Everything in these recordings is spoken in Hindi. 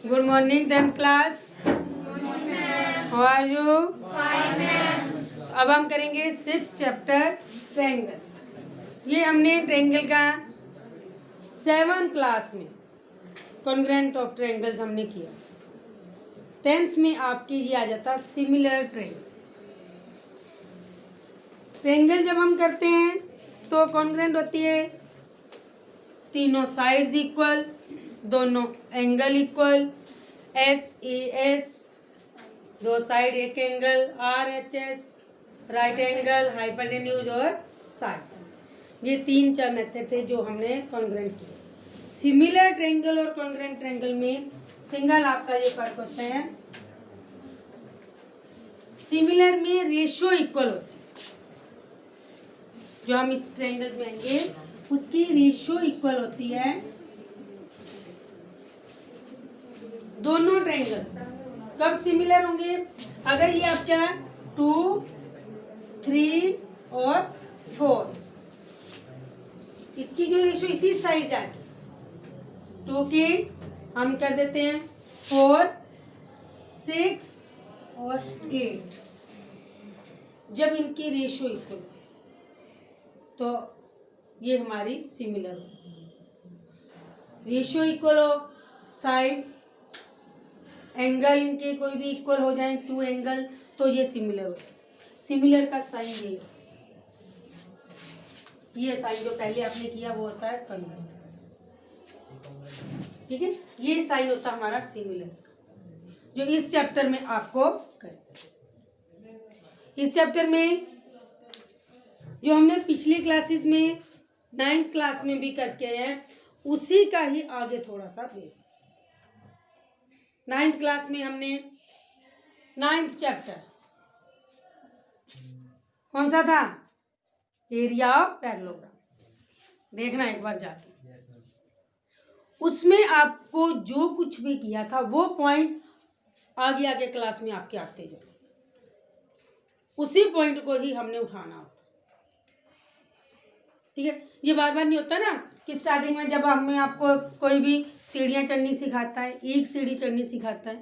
Good morning 10th class. How are you? अब हम करेंगे 6th चैप्टर ट्रायंगल्स। ये हमने ट्रायंगल का 7th क्लास में कॉन्ग्रुएंट ऑफ ट्रायंगल्स हमने किया। 10th में आपके ये आ जाता सिमिलर ट्रायंगल्स। ट्रायंगल जब हम करते हैं तो कॉन्ग्रुएंट होती है तीनों साइड्स इक्वल, दोनों angle equal, S A S दो साइड एक angle, R H S right angle, hypotenuse और साइड। ये तीन चार मेथड थे जो हमने कॉन्ग्रुएंट किए। सिमिलर ट्रायंगल और कॉन्ग्रुएंट ट्रायंगल में सिंगल आपका ये फर्क होता है, सिमिलर में रेशियो इक्वल होती है। जो हम इस ट्रायंगल में आएंगे उसकी रेशियो इक्वल होती है। दोनों ट्रायंगल कब सिमिलर होंगे? अगर ये आपका 2, 3 और 4, इसकी जो रेशियो इसी साइड जाएगी, 2 की हम कर देते हैं 4, 6 और 8। जब इनकी रेशियो इक्वल तो ये हमारी सिमिलर हो। रेशियो इक्वल हो, साइड एंगल इनके कोई भी इक्वल हो जाए, 2 एंगल, तो ये सिमिलर हो। सिमिलर का साइन ये साइन जो पहले आपने किया वो होता है कॉन्ग्रुएंट का साइन। ठीक है, ये साइन होता है हमारा सिमिलर का, जो इस चैप्टर में आपको इस चैप्टर में जो हमने पिछली क्लासेस में 9th क्लास में भी करके आए हैं, उसी का ही आगे थोड़ा सा बेस। 9th क्लास में हमने 9th चैप्टर कौन सा था? Area of parallelogram. देखना एक बार जाके, उसमें आपको जो कुछ भी किया था वो पॉइंट आगे आगे क्लास में आपके आते जाए, उसी पॉइंट को ही हमने उठाना होता। ठीक है, ये बार बार नहीं होता ना कि स्टार्टिंग में जब हमें आपको कोई भी सीढ़ियाँ चढ़नी सिखाता है, एक सीढ़ी चढ़नी सिखाता है,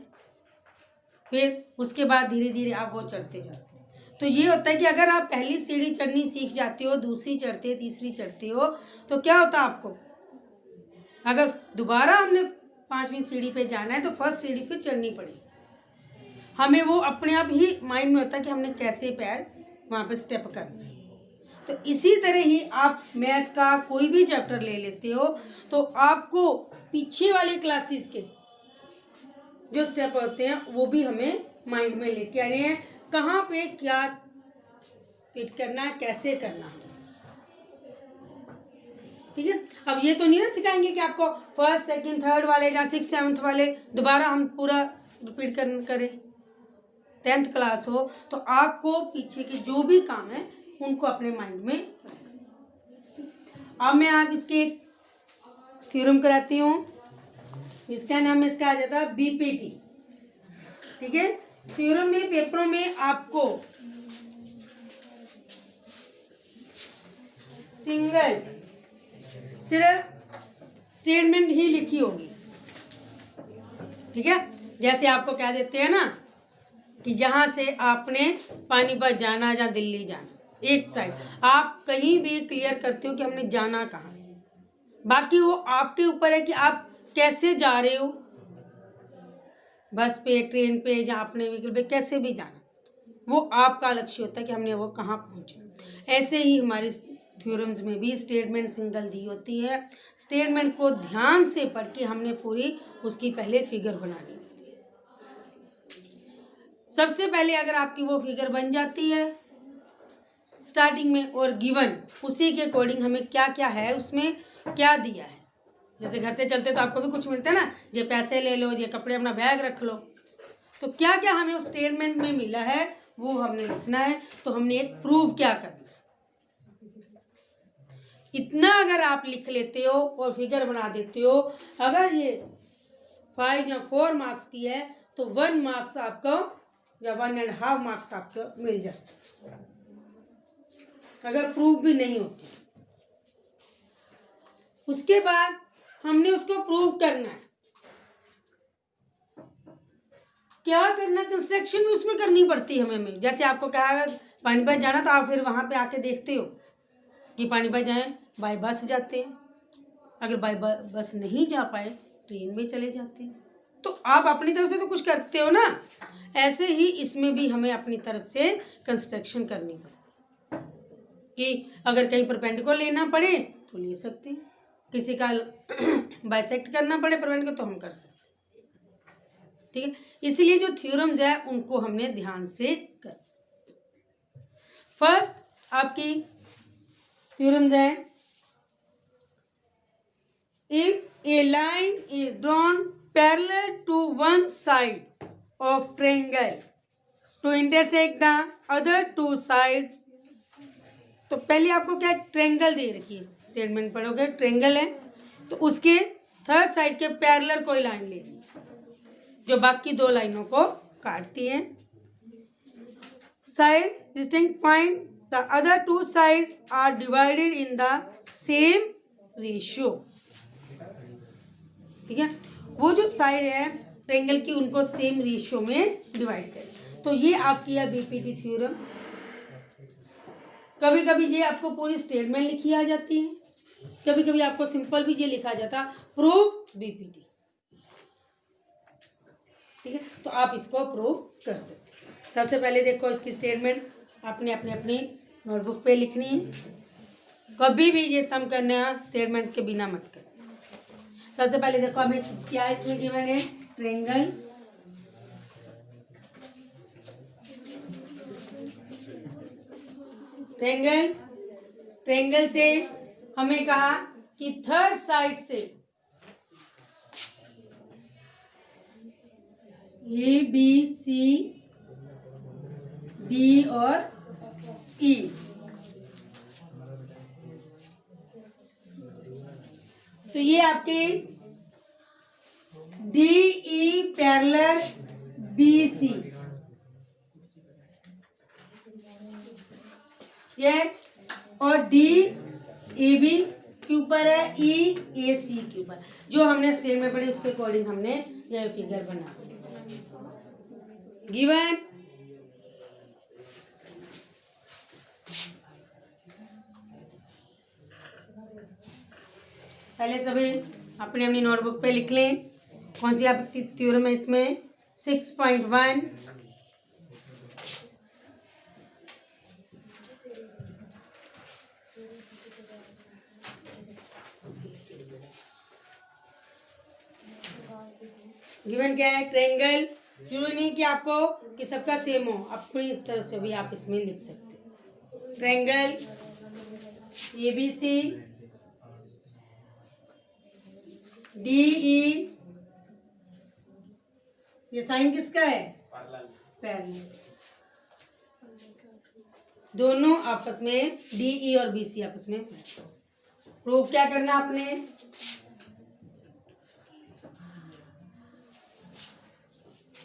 फिर उसके बाद धीरे धीरे आप वो चढ़ते जाते हैं। तो ये होता है कि अगर आप पहली सीढ़ी चढ़नी सीख जाते हो, दूसरी चढ़ते, तीसरी चढ़ते हो, तो क्या होता है आपको, अगर दोबारा हमने 5वीं सीढ़ी पे जाना है तो फर्स्ट सीढ़ी पे चढ़नी पड़ेगी। हमें वो अपने आप ही माइंड में होता है कि हमने कैसे पैर वहाँ पे स्टेप करना है। तो इसी तरह ही आप मैथ का कोई भी चैप्टर ले लेते हो तो आपको पीछे वाले क्लासेस के जो स्टेप होते हैं वो भी हमें माइंड में लेके आने हैं, कहाँ पे क्या फिट करना है, कैसे करना है। ठीक है, अब ये तो नहीं ना सिखाएंगे कि आपको फर्स्ट सेकंड थर्ड वाले या 6th 7th वाले दोबारा हम पूरा रिपीट करें। 10th क्लास हो तो आपको पीछे के जो भी काम है उनको अपने माइंड में रखना। अब मैं आप इसके एक थ्योरम कराती हूँ, इसका नाम इसका आ जाता है बीपीटी। ठीक है, थ्योरम में पेपरों में आपको सिंगल सिर्फ स्टेटमेंट ही लिखी होगी। ठीक है, जैसे आपको कह देते हैं ना कि यहाँ से आपने पानीपत जाना या दिल्ली जाना, एक साइड आप कहीं भी क्लियर करते हो कि हमने जाना कहाँ है। बाकी वो आपके ऊपर है कि आप कैसे जा रहे हो, बस पे, ट्रेन पे या अपने व्हीकल पे, कैसे भी जाना, वो आपका लक्ष्य होता है कि हमने वो कहाँ पहुँचे। ऐसे ही हमारे थ्योरम्स में भी स्टेटमेंट सिंगल दी होती है। स्टेटमेंट को ध्यान से पढ़ के हमने पूरी उसकी पहले फिगर बनानी होती है। सबसे पहले अगर आपकी वो फिगर बन जाती है स्टार्टिंग में और गिवन उसी के अकॉर्डिंग हमें क्या क्या है, उसमें क्या दिया है। जैसे घर से चलते तो आपको भी कुछ मिलता है ना, ये पैसे ले लो, ये कपड़े अपना बैग रख लो, तो क्या क्या हमें उस स्टेटमेंट में मिला है वो हमने लिखना है। तो हमने एक प्रूव क्या करना, इतना अगर आप लिख लेते हो और फिगर बना देते हो, अगर ये 5 या 4 मार्क्स की है तो 1 मार्क्स आपको या 1.5 मार्क्स आपको मिल जाते अगर प्रूफ भी नहीं होती। उसके बाद हमने उसको प्रूव करना है। क्या करना, कंस्ट्रक्शन भी उसमें करनी पड़ती है हमें। जैसे आपको कहा पानीपत जाना तो आप फिर वहाँ पे आके देखते हो कि पानीपत जाएं, बाय बस जाते हैं, अगर बाय बस नहीं जा पाए ट्रेन में चले जाते हैं। तो आप अपनी तरफ से तो कुछ करते हो ना, ऐसे ही इसमें भी हमें अपनी तरफ से कंस्ट्रक्शन करनी पड़ती है कि अगर कहीं परपेंडिकुलर लेना पड़े तो ले सकते हैं, किसी का बाइसेक्ट करना पड़े परपेंडिकुलर तो हम कर सकते हैं। ठीक है, इसलिए जो थ्योरम्स है उनको हमने ध्यान से कर। फर्स्ट आपकी थ्योरम्स है, if a line is drawn parallel to one side of triangle to intersect the other two sides. तो पहले आपको क्या ट्रायंगल दे रखी है, स्टेटमेंट पढ़ोगे ट्रायंगल है तो उसके थर्ड साइड के पैरेलल कोई लाइन लेनी जो बाकी दो लाइनों को काटती है। Side distinct point, the other two side are divided in the same ratio. ठीक है, वो जो साइड है ट्रायंगल की उनको सेम रेशियो में डिवाइड करें। तो ये आपकी है बीपीटी थ्योरम। कभी कभी ये आपको पूरी स्टेटमेंट लिखी आ जाती है, कभी कभी आपको सिंपल भी ये लिखा जाता प्रूव बीपीटी। ठीक है, तो आप इसको प्रूव कर सकते हैं। सबसे पहले देखो इसकी स्टेटमेंट आपने अपनी नोटबुक पे लिखनी है। कभी भी ये सम करना स्टेटमेंट के बिना मत कर। सबसे पहले देखो हमें क्या इसमें गिवन है, ट्रायंगल। ट्रायंगल से हमें कहा कि थर्ड साइड से ए बी सी डी और ई, तो ये आपके D E parallel B C, ये और डी ए बी के ऊपर है, ई ए सी के ऊपर। जो हमने स्टेटमेंट में पढ़ी उसके अकॉर्डिंग हमने ये फिगर बना गिवन। पहले सभी अपनी अपनी नोटबुक पे लिख लें कौन सी आपकी थ्योरम है इसमें। 6.1 गिवन क्या है, ट्रायंगल। जरूरी नहीं कि आपको कि सबका सेम हो, अपनी तरफ से भी आप इसमें लिख सकते हैं। ट्रायंगल एबीसी डीई, ये साइन किसका है, पैरेलल। दोनों आपस में डीई और बीसी आपस में। प्रूफ क्या करना आपने,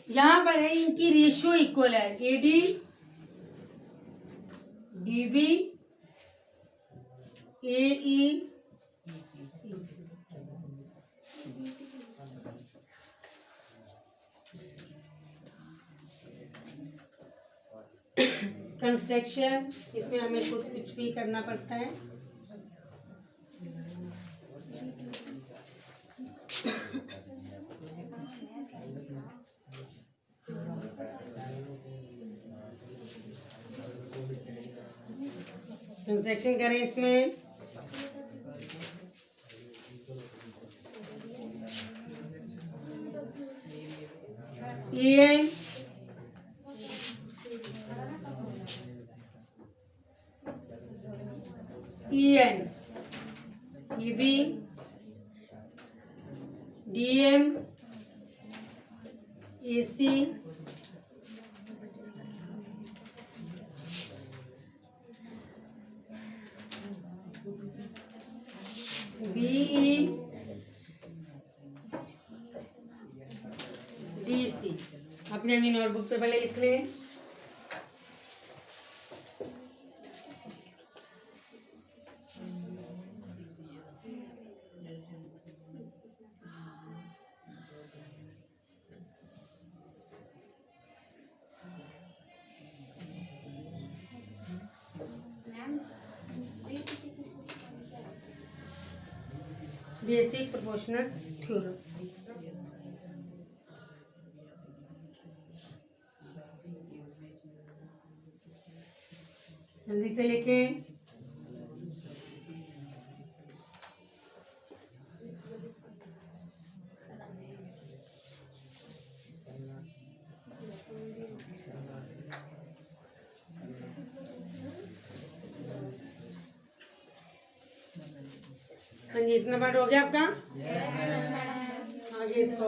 यहां पर है इनकी रेशियो इक्वल है, एडी डीबी एई। कंस्ट्रक्शन, इसमें हमें खुद कुछ भी करना पड़ता है। कंस्ट्रक्शन करें इसमें, N EN EB DM AC BE DC। अपनी अपनी नोटबुक पे पहले लिख लें। Basic proportional theorem. जल्दी से लिखें। हाँ जी, इतना पार्ट हो गया आपका। आगे इसको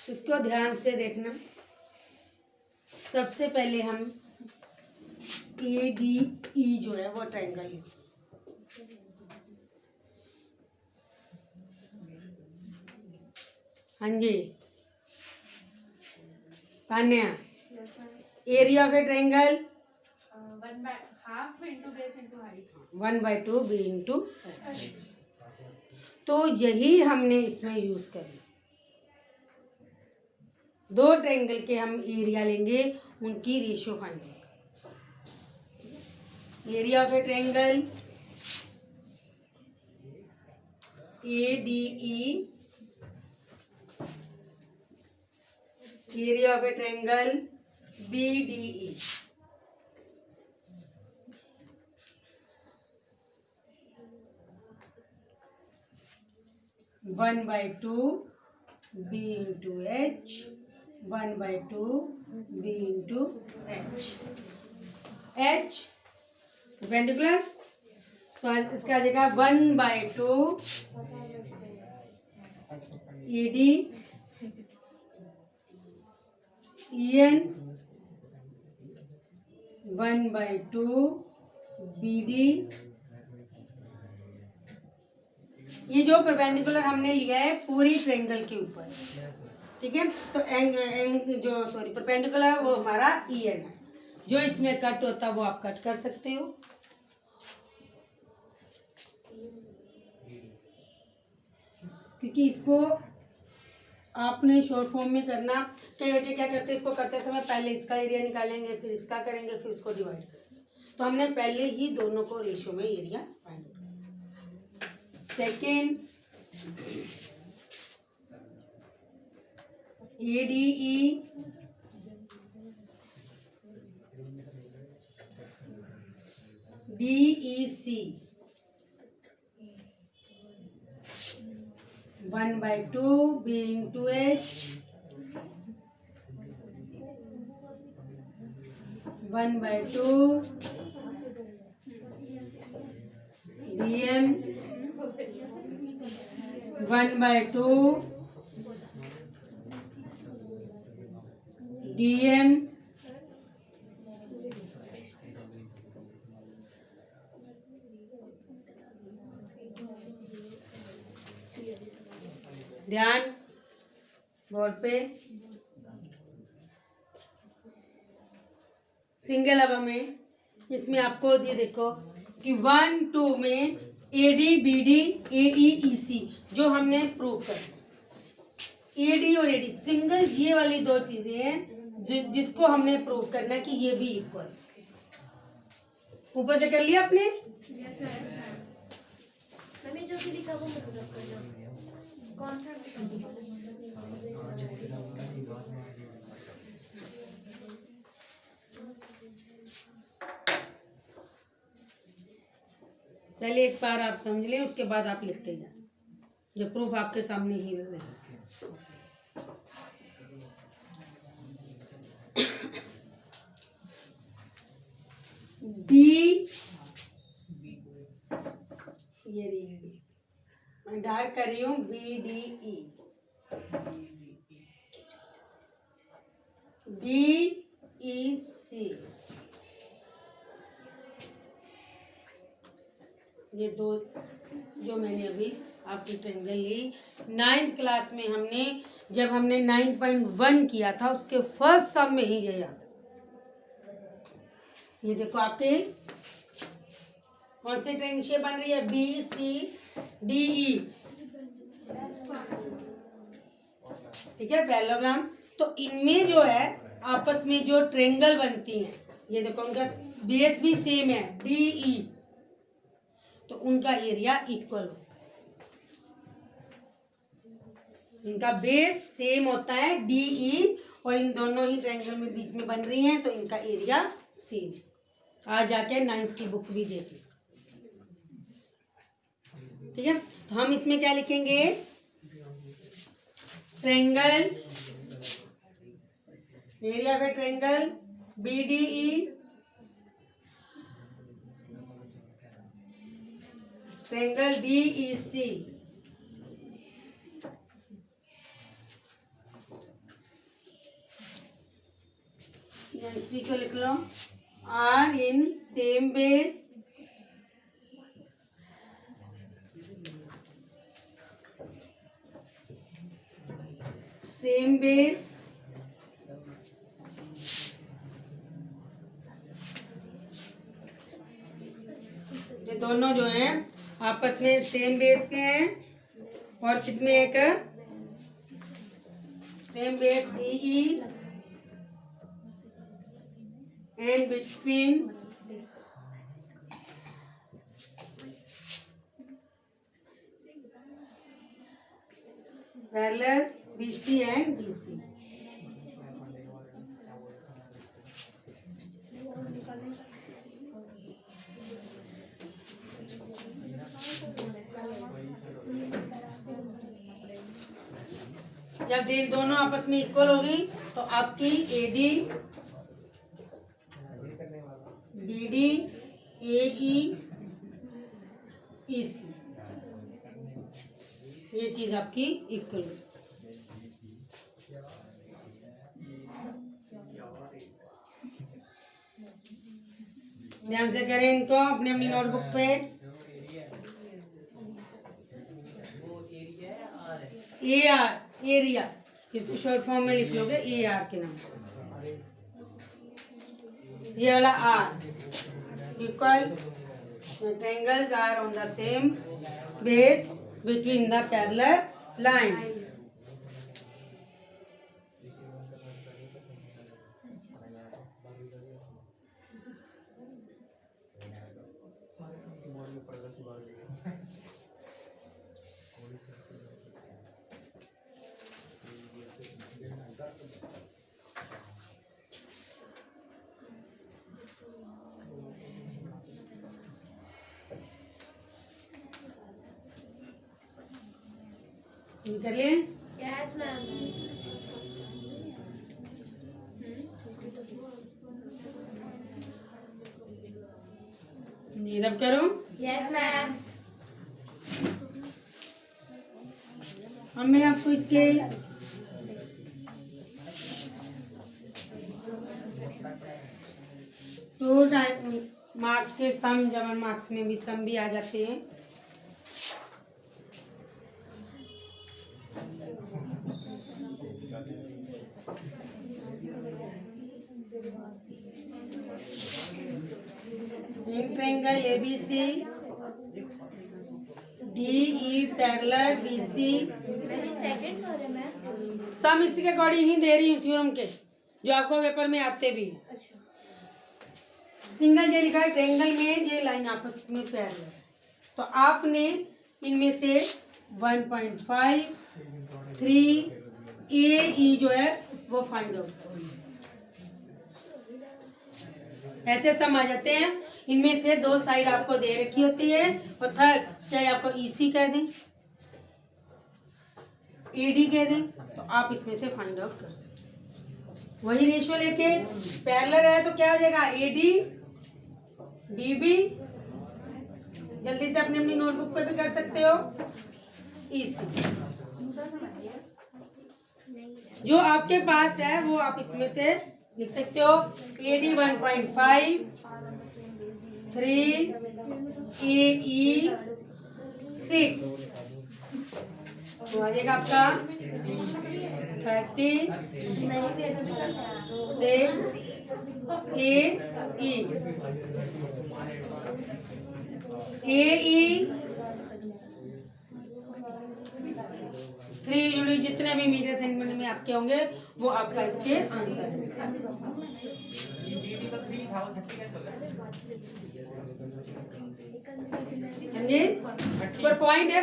इसको ध्यान से देखना। सबसे पहले हम ADE जो है वो ट्रायंगल है। हाँ जी Tanya, area of a triangle 1/2 into base into height. 1/2 B into H। तो यही हमने इसमें यूज करना। दो ट्रायंगल के हम एरिया लेंगे, उनकी रेशियो फाइंड करेंगे। Area of a triangle ADE, area of a triangle BDE। One by two B into H, 1/2 B into H। H perpendicular, तो इसका आ जाएगा 1/2 ED EN, 1/2 BD। ये जो परपेंडिकुलर हमने लिया है पूरी ट्रायंगल के ऊपर, ठीक है। तो परपेंडिकुलर है वो हमारा EN है। जो इसमें कट होता है वो आप कट कर सकते हो। क्योंकि इसको आपने शॉर्ट फॉर्म में करना। कई बच्चे क्या करते हैं, इसको करते समय पहले इसका एरिया निकालेंगे, फिर इसका करेंगे, फिर इसको डिवाइड करेंगे। तो हमने पहले ही दोनों को रेशियो में एरिया फाइंड किया। Second ADE DEC 1/2 B into H, 1/2 DM, 1/2 DM, ध्यान बोर्ड पे। सिंगल अब में इसमें आपको ये देखो कि 1 2 में AD BD AE EC जो हमने प्रूव कर, AD और AD सिंगल, ये वाली दो चीजें हैं जिसको हमने प्रूव करना कि ये भी इक्वल। ऊपर से कर लिया आपने। जो भी लिखा वो मतलब करना। कौन सा पहले एक बार आप समझ लें, उसके बाद आप लिखते जाए। जो प्रूफ आपके सामने ही रहे। डी ये मैं डार्क कर रही हूँ BDE DEC, ये दो जो मैंने अभी आपकी ट्रायंगल ली। 9th क्लास में हमने जब हमने 9.1 किया था उसके फर्स्ट सम में ही ये याद। ये देखो आपके कौन सी ट्रायंगल शेप बन रही है, BCDE, ठीक है, पैरेललोग्राम। तो इनमें जो है आपस में जो ट्रायंगल बनती हैं ये देखो उनका बेस भी सेम है DE, तो उनका एरिया इक्वल होता है। इनका बेस सेम होता है DE, और इन दोनों ही ट्रायंगल में बीच में बन रही हैं, तो इनका एरिया सेम। आज जाके 9th की बुक भी देख लो, ठीक है। तो हम इसमें क्या लिखेंगे, triangle, area of a triangle BDE, triangle DEC, सी को लिख लो, आर इन सेम बेस ये दोनों जो हैं आपस में सेम बेस के हैं, और किसमें एक same base DE, and between parallel BC and DC। जब ये दोनों आपस में इक्वल होगी तो आपकी AD BD AE EC, ये चीज आपकी इक्वल है। ध्यान से करें इनको अपनी अपनी नोटबुक पे। AR एरिया, इसको शॉर्ट फॉर्म में लिख लोगे AR के नाम से। ये वाला R equal triangles are on the same base between the parallel lines। कर लिए? Yes ma'am. नीरव करो। Yes ma'am. अब मैं आपको इसके टू टाइम मार्क्स के सम, जब मार्क्स में भी सम भी आ जाते हैं। In triangle ABC DE parallel BC, second पर है मैम। सम इसी के अकॉर्डिंग ही दे रही हूँ थ्योरम के, जो आपको पेपर में आते भी हैं। अच्छा। सिंगल जे लिखा है, ट्रायंगल में ये लाइन आपस में पैरेलल है, तो आपने इनमें से 1.5 3 AE जो है वो फाइंड आउट करो। ऐसे सम आ जाते हैं। इनमें से 2 साइड आपको दे रखी होती है, और थर्ड चाहे आपको EC कह दें, AD कह दें, तो आप इसमें से फाइंड आउट कर सकते हैं। वही रेशियो लेके पैरेलल है तो क्या हो जाएगा, AD DB, जल्दी से अपनी अपनी नोटबुक पे भी कर सकते हो, EC। जो आपके पास है वो आप इसमें से लिख सकते हो। AD 1.5 3 AE 6, तो आ जाएगा आपका 36 AE 3 यूनिट जितने भी भी मीडियम असाइनमेंट में आपके होंगे वो आपका इसके आंसर है। जी पर पॉइंट है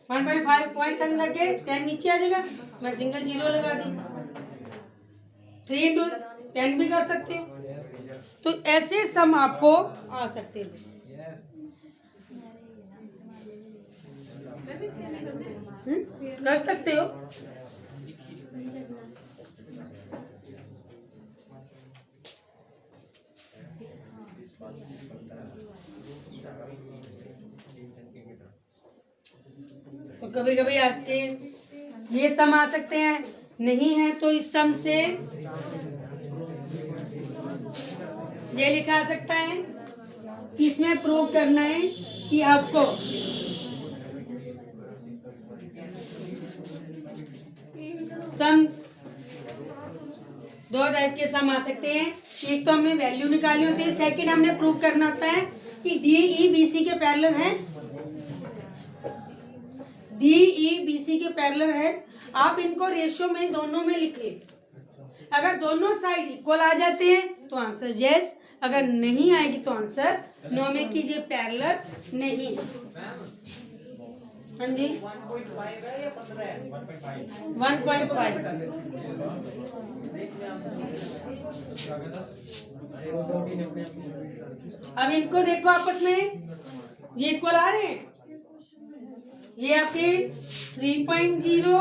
1.5 पॉइंट खत्म करके 10 नीचे आ जाएगा। मैं सिंगल जीरो लगा दी। 3 इंटू 10 भी कर सकते हो। तो ऐसे सम आपको आ सकते हैं। कर सकते हो। तो कभी कभी आपके ये सम आ सकते हैं, नहीं है तो इस सम से ये लिखा आ सकता है कि इसमें प्रूव करना है कि आपको सम दो टाइप के सम आ सकते हैं। एक तो हमने वैल्यू निकाली होती है, सेकंड हमने प्रूव करना होता है कि DE BC के पैरेलल है। DE BC के पैरेलल है। आप इनको रेशियो में दोनों में लिखिए। अगर दोनों साइड इक्वल आ जाते हैं तो आंसर यस, अगर नहीं आएगी तो आंसर नो में कीजिए, पैरेलल नहीं। हाँ जी 1.5 अब इनको देखो आपस में ये इक्वल आ रहे हैं। ये आपके 3.0,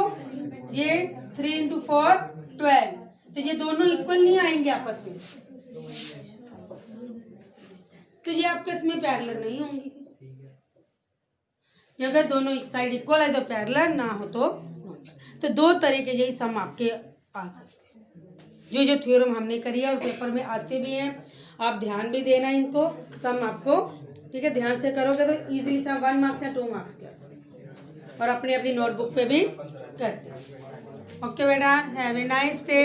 ये 3 इंटू 4 12, तो ये दोनों इक्वल नहीं आएंगे आपस में, तो ये आपके इसमें पैरेलल नहीं होंगी। अगर दोनों एक साइड इक्वल है तो पैरेलल, ना हो तो दो तरह के यही सम आपके आ सकते हैं। जो थ्योरम हमने करी है और पेपर में आते भी हैं, आप ध्यान भी देना इनको सम आपको, ठीक है। ध्यान से करोगे तो इजीली सम 1 मार्क्स या 2 मार्क्स के आ सकते हैं, और अपनी अपनी नोटबुक पे भी करते हैं। ओके बेटा, हैव ए नाइस डे।